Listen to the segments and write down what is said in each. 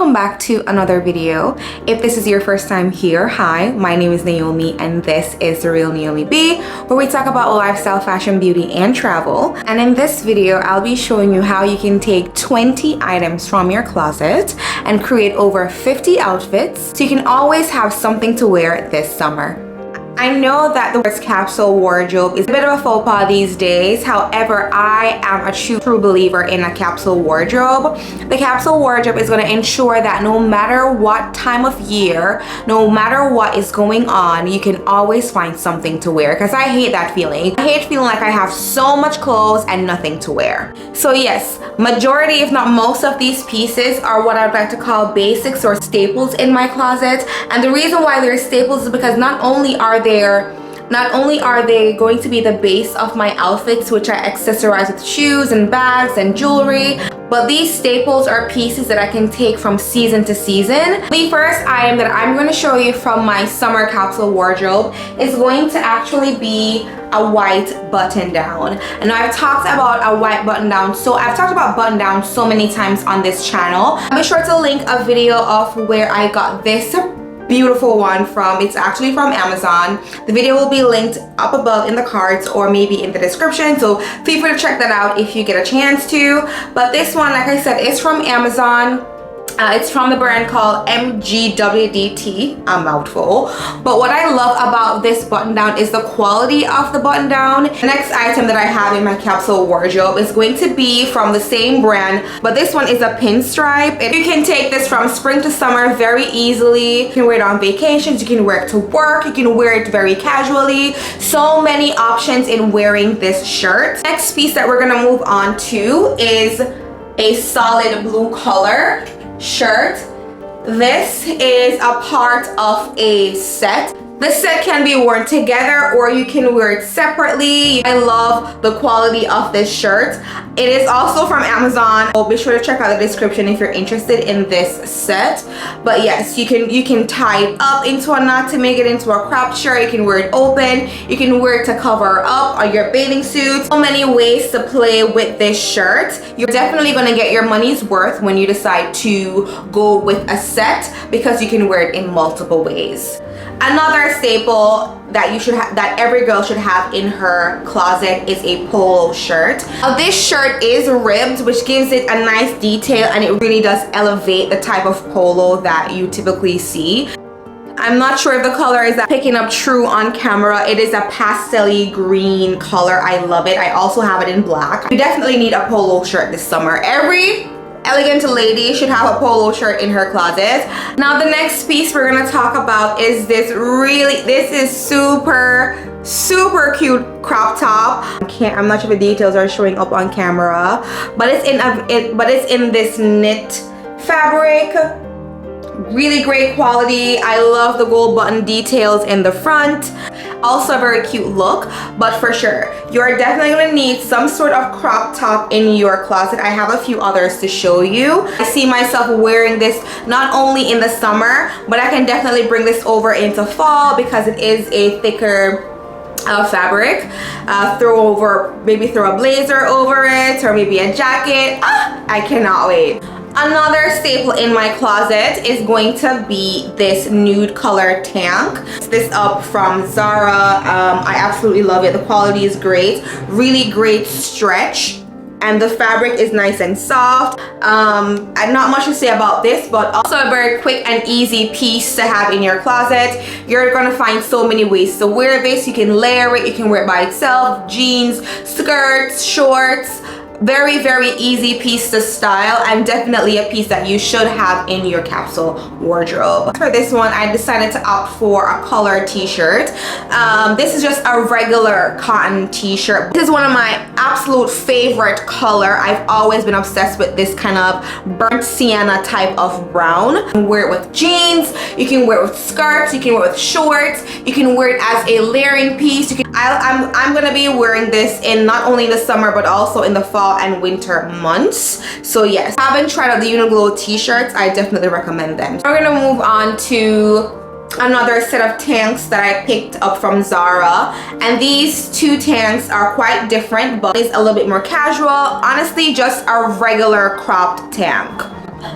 welcome back to another video. If this is your first time here, hi, my name is Naomi and this is The Real NaomiB, where we talk about lifestyle, fashion, beauty, and travel. And in this video, I'll be showing you how you can take 20 items from your closet and create over 50 outfits so you can always have something to wear this summer. I know that the word capsule wardrobe is a bit of a faux pas these days. However, I am a true believer in a capsule wardrobe. The capsule wardrobe is going to ensure that no matter what time of year, no matter what is going on, you can always find something to wear. Because I hate that feeling. I hate feeling like I have so much clothes and nothing to wear. So yes, majority if not most of these pieces are what I'd like to call basics or staples in my closet. And the reason why they're staples is because not only are they going to be the base of my outfits, which I accessorize with shoes and bags and jewelry, but these staples are pieces that I can take from season to season. The first item that I'm going to show you from my summer capsule wardrobe is going to actually be a white button down. And I've talked about a white button down, so I've talked about button down so many times on this channel. I'll be sure to link a video of where I got this beautiful one from. It's actually from Amazon. The video will be linked up above in the cards or maybe in the description, so feel free to check that out if you get a chance to. But this one, like I said, is from Amazon. It's from the brand called MGWDT, a mouthful. But what I love about this button down is the quality of the button down. The next item that I have in my capsule wardrobe is going to be from the same brand, but this one is a pinstripe. And you can take this from spring to summer very easily. You can wear it on vacations, you can wear it to work, you can wear it very casually. So many options in wearing this shirt. Next piece that we're gonna move on to is a solid blue color shirt. This is a part of a set. The set can be worn together or you can wear it separately. I love the quality of this shirt. It is also from Amazon. So be sure to check out the description if you're interested in this set. But yes, you can tie it up into a knot to make it into a crop shirt. You can wear it open. You can wear it to cover up on your bathing suit. So many ways to play with this shirt. You're definitely going to get your money's worth when you decide to go with a set because you can wear it in multiple ways. Another staple that that every girl should have in her closet is a polo shirt. Now, this shirt is ribbed, which gives it a nice detail, and it really does elevate the type of polo that you typically see. I'm not sure if the color is picking up true on camera. It is a pastel-y green color. I love it. I also have it in black. You definitely need a polo shirt this summer. Every elegant lady should have a polo shirt in her closet. Now the next piece we're gonna talk about is this is super cute crop top. I'm not sure if the details are showing up on camera, but it's in this knit fabric. Really great quality. I love the gold button details in the front. Also a very cute look, but for sure you're definitely going to need some sort of crop top in your closet. I have a few others to show you. I see myself wearing this not only in the summer, but I can definitely bring this over into fall because it is a thicker fabric. Maybe throw a blazer over it or maybe a jacket. I cannot wait. Another staple in my closet is going to be this nude color tank. This up from Zara. I absolutely love it. The quality is great. Really great stretch. And the fabric is nice and soft. And not much to say about this, but also a very quick and easy piece to have in your closet. You're gonna find so many ways to wear this. You can layer it, you can wear it by itself, jeans, skirts, shorts. Very easy piece to style and definitely a piece that you should have in your capsule wardrobe. For this one, I decided to opt for a color t-shirt. This is just a regular cotton t-shirt. This is one of my absolute favorite color. I've always been obsessed with this kind of burnt sienna type of brown. You can wear it with jeans, you can wear it with skirts, you can wear it with shorts, you can wear it as a layering piece. I'm gonna be wearing this in not only the summer but also in the fall and winter months. So yes, I haven't tried out the Uniqlo t-shirts. I definitely recommend them. We're gonna move on to another set of tanks that I picked up from Zara, and these two tanks are quite different, but it's a little bit more casual. Honestly, just a regular cropped tank.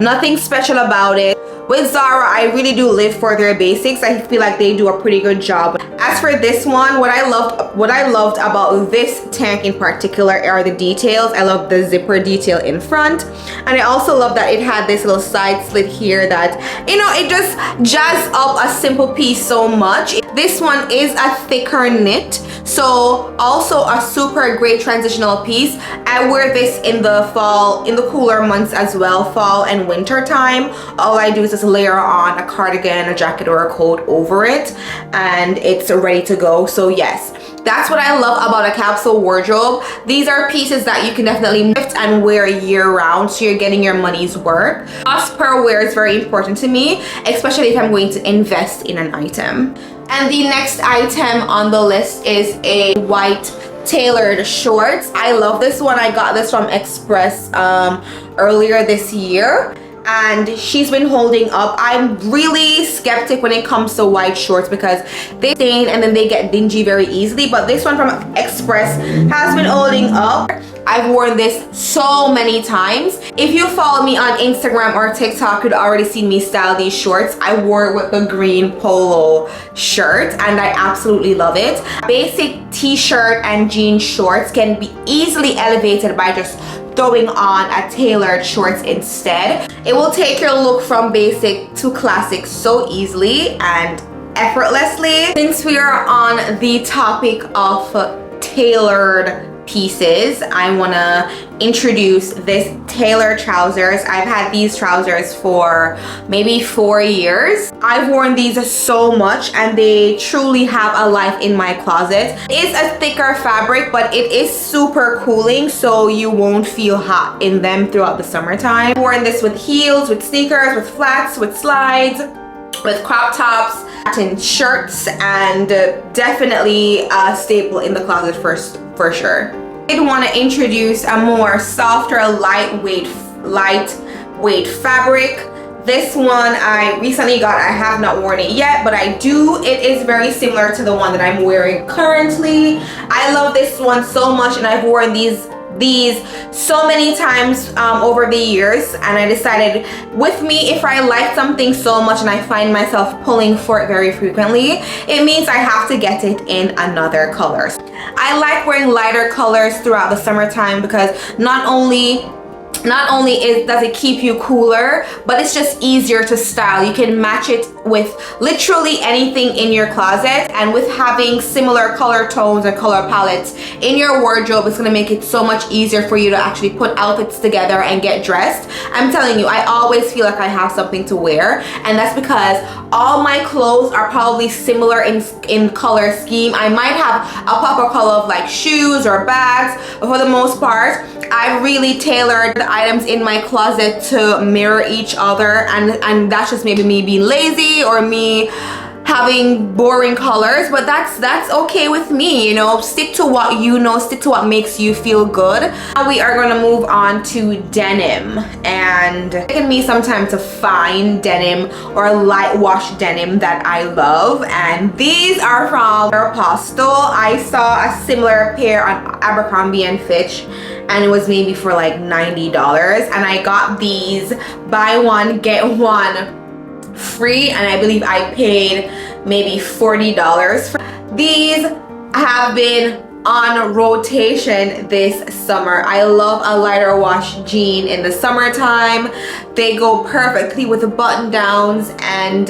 Nothing special about it. With Zara, I really do live for their basics. I feel like they do a pretty good job. As for this one, what I loved about this tank in particular are the details. I love the zipper detail in front, and I also love that it had this little side slit here that, you know, it just jazzed up a simple piece so much. This one is a thicker knit, so also a super great transitional piece. I wear this in the fall, in the cooler months as well, fall and winter time. All I do is just layer on a cardigan, a jacket, or a coat over it, and it's ready to go. So yes, that's what I love about a capsule wardrobe. These are pieces that you can definitely lift and wear year round, so you're getting your money's worth. Cost per wear is very important to me, especially if I'm going to invest in an item. And the next item on the list is a white tailored shorts. I love this one. I got this from Express earlier this year, and she's been holding up. I'm really skeptic when it comes to white shorts because they stain and then they get dingy very easily, but this one from Express has been holding up. I've worn this so many times. If you follow me on Instagram or TikTok, you'd already seen me style these shorts. I wore it with the green polo shirt and I absolutely love it. Basic t-shirt and jean shorts can be easily elevated by just throwing on a tailored shorts instead. It will take your look from basic to classic so easily and effortlessly. Since we are on the topic of tailored pieces, I want to introduce this tailored trousers. I've had these trousers for maybe 4 years. I've worn these so much and they truly have a life in my closet. It's a thicker fabric, but it is super cooling, so you won't feel hot in them throughout the summertime. I've worn this with heels, with sneakers, with flats, with slides, with crop tops, satin shirts, and definitely a staple in the closet for sure. I did want to introduce a more softer, lightweight fabric. This one I recently got. I have not worn it yet, but I do. It is very similar to the one that I'm wearing currently. I love this one so much, and I've worn these so many times over the years, and I decided, with me, if I like something so much and I find myself pulling for it very frequently, it means I have to get it in another color. I like wearing lighter colors throughout the summertime because not only does it keep you cooler, but it's just easier to style. You can match it with literally anything in your closet, and with having similar color tones and color palettes in your wardrobe, it's gonna make it so much easier for you to actually put outfits together and get dressed. I'm telling you, I always feel like I have something to wear, and that's because all my clothes are probably similar in color scheme. I might have a pop of color of like shoes or bags, but for the most part, I really tailored the items in my closet to mirror each other, and that's just maybe me being lazy or me having boring colors, but that's okay with me, you know. Stick to what you know, stick to what makes you feel good. Now we are going to move on to denim, and it can be sometimes to find denim or light wash denim that I love, and these are from Aeropostale. I saw a similar pair on Abercrombie and Fitch, and it was maybe for like $90, and I got these buy one get one free, and I believe I paid maybe $40 for these. Have been on rotation this summer. I love a lighter wash jean in the summertime. They go perfectly with the button downs and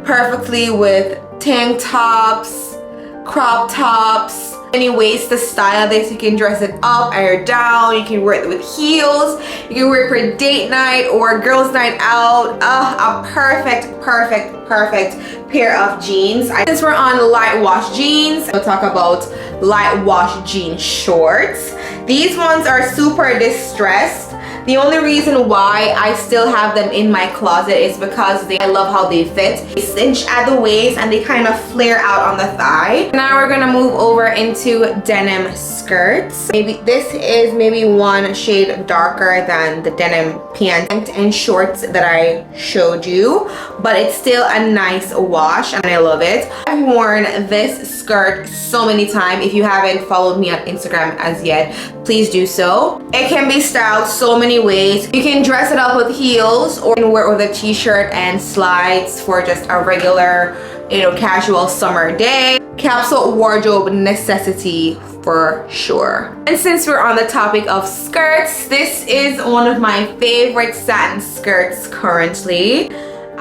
perfectly with tank tops, crop tops. Any ways to style this. You can dress it up or down. You can wear it with heels. You can wear it for date night or girls night out. A perfect pair of jeans. Since we're on light wash jeans, we'll talk about light wash jean shorts. These ones are super distressed. The only reason why I still have them in my closet is because I love how they fit. They cinch at the waist and they kind of flare out on the thigh. Now we're gonna move over into denim skirts. Maybe this is maybe one shade darker than the denim pants and shorts that I showed you, but it's still a nice wash and I love it. I've worn this skirt so many times. If you haven't followed me on Instagram as yet, please do so. It can be styled so many many ways. You can dress it up with heels, or you can wear it with a t-shirt and slides for just a regular, you know, casual summer day. Capsule wardrobe necessity for sure. And since we're on the topic of skirts, this is one of my favorite satin skirts currently.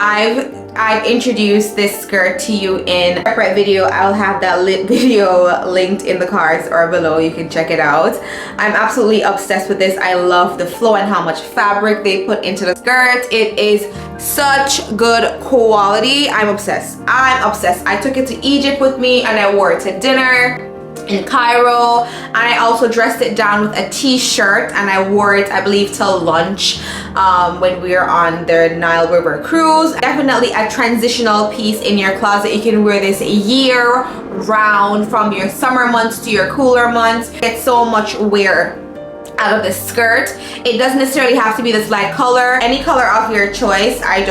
I've introduced this skirt to you in a separate video. I'll have that video linked in the cards or below. You can check it out. I'm absolutely obsessed with this. I love the flow and how much fabric they put into the skirt. It is such good quality. I'm obsessed. I took it to Egypt with me and I wore it to dinner in Cairo, and I also dressed it down with a t-shirt and I wore it, I believe, till lunch when we were on the Nile River cruise. Definitely a transitional piece in your closet. You can wear this year round, from your summer months to your cooler months. Get so much wear out of the skirt. It doesn't necessarily have to be this light color. Any color of your choice. I'd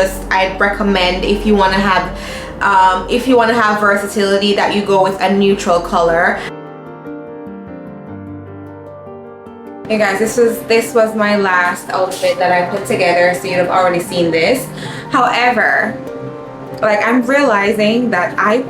recommend, if you want to have versatility, that you go with a neutral color. Hey guys, this was my last outfit that I put together, so you'd have already seen this. However, like, I'm realizing that I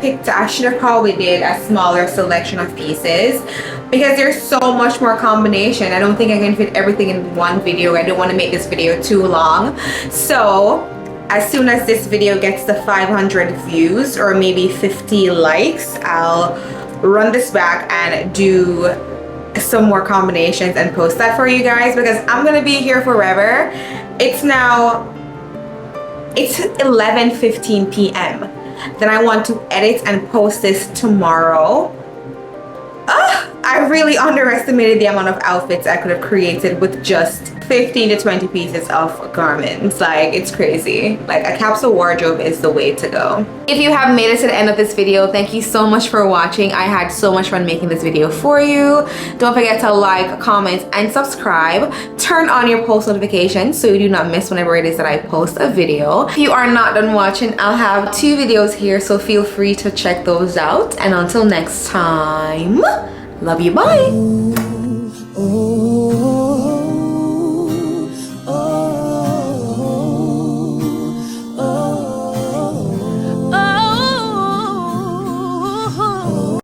should have probably did a smaller selection of pieces because there's so much more combination. I don't think I can fit everything in one video. I don't want to make this video too long. So as soon as this video gets to 500 views or maybe 50 likes, I'll run this back and do some more combinations and post that for you guys, because I'm gonna be here forever. It's 11:15 p.m. Then I want to edit and post this tomorrow. I really underestimated the amount of outfits I could have created with just 15 to 20 pieces of garments. Like, it's crazy. Like, a capsule wardrobe is the way to go. If you have made it to the end of this video, thank you so much for watching. I had so much fun making this video for you. Don't forget to like, comment, and subscribe. Turn on your post notifications so you do not miss whenever it is that I post a video. If you are not done watching, I'll have 2 videos here, so feel free to check those out. And until next time, love you, bye.